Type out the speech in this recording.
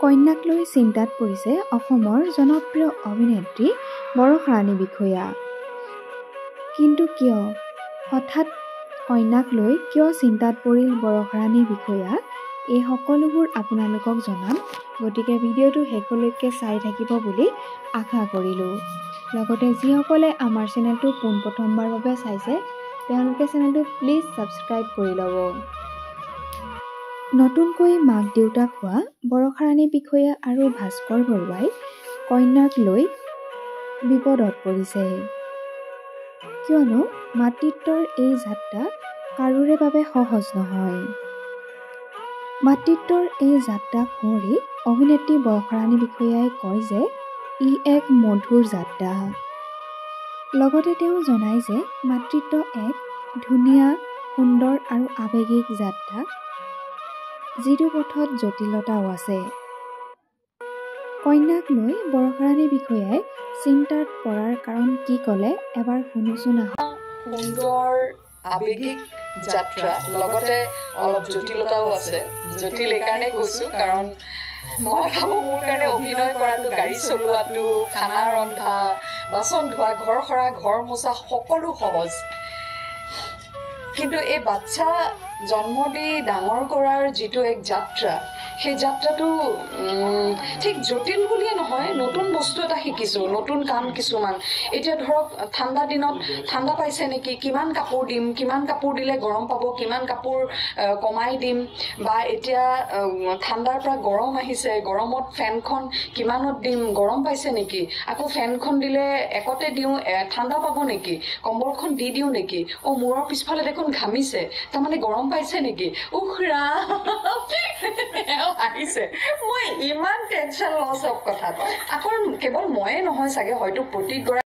কন্যাক লৈ চিন্তাত পৰিছে অসমৰ জনপ্ৰিয় অভিনেত্ৰী বৰষাৰাণী বিষয়া। কিন্তু কিয় হঠাৎ কন্যাক লৈ কিয় চিন্তাত পৰিল বৰষাৰাণী বিষয়া, এই সকলোবোৰ আপোনালোকক জনাম। গতিকে ভিডিঅ'টো শেষলৈকে চাই থাকিব বুলি আশা কৰিলোঁ। লগতে যিসকলে আমাৰ চেনেলটো পোনপ্ৰথমবাৰৰ বাবে চাইছে তেওঁলোকে চেনেলটো প্লিজ ছাবস্ক্ৰাইব কৰি ল'ব। নতুনকৈ মাক দেউতাক হোৱা বৰষাৰাণী বিষয়া আৰু ভাস্কৰ বৰুৱাই কন্যাক লৈ বিপদত পৰিছে। কিয়নো মাতৃত্বৰ এই যাত্ৰা কাৰোৰে বাবে সহজ নহয়। মাতৃত্বৰ এই যাত্ৰা সুঁৱৰি অভিনেত্ৰী বৰষাৰাণী বিষয়াই কয় যে ই এক মধুৰ যাত্ৰা। লগতে তেওঁ জনায় যে মাতৃত্ব এক ধুনীয়া, সুন্দৰ আৰু আৱেগিক যাত্ৰা, যিটো পথত জটিলতাও আছে। কন্যাক লৈ বৰষাৰাণী বিষয়াই চিন্তাত পৰাৰ কাৰণ কি ক'লে এবাৰ শুনোচোন আহক। সুন্দৰ আৱেগিক যাত্ৰা, লগতে অলপ জটিলতাও আছে। জটিল এইকাৰণে কৈছোঁ কাৰণ মই ভাবোঁ মোৰ কাৰণে অভিনয় কৰাটো, গাড়ী চলোৱাটো, খানা ৰন্ধা, বাচন ধোৱা, ঘৰ সৰা, ঘৰ মোচা সকলো সহজ। কিন্তু এই বাচ্চা জন্ম দি ডাঙৰ কৰাৰ যিটো এক যাত্ৰা, সেই যাত্ৰাটো ঠিক জটিল বুলিয়ে নহয়, নতুন বস্তু এটা শিকিছোঁ, নতুন কাম কিছুমান। এতিয়া ধৰক ঠাণ্ডা দিনত ঠাণ্ডা পাইছে নেকি, কিমান কাপোৰ দিম, কিমান কাপোৰ দিলে গৰম পাব, কিমান কাপোৰ কমাই দিম, বা এতিয়া ঠাণ্ডাৰ পৰা গৰম আহিছে, গৰমত ফেনখন কিমানত দিম, গৰম পাইছে নেকি, আকৌ ফেনখন দিলে একতে দিওঁ ঠাণ্ডা পাব নেকি, কম্বলখন দি দিওঁ নেকি, মূৰৰ পিছফালে দেখোন ঘামিছে, তাৰমানে গৰম পাইছে নেকি, উখৰা আহিছে। মই ইমান টেনশ্যন লওঁ চব কথাত। আকৌ কেৱল ময়ে নহয় চাগে, হয়তো প্ৰতিগৰাকী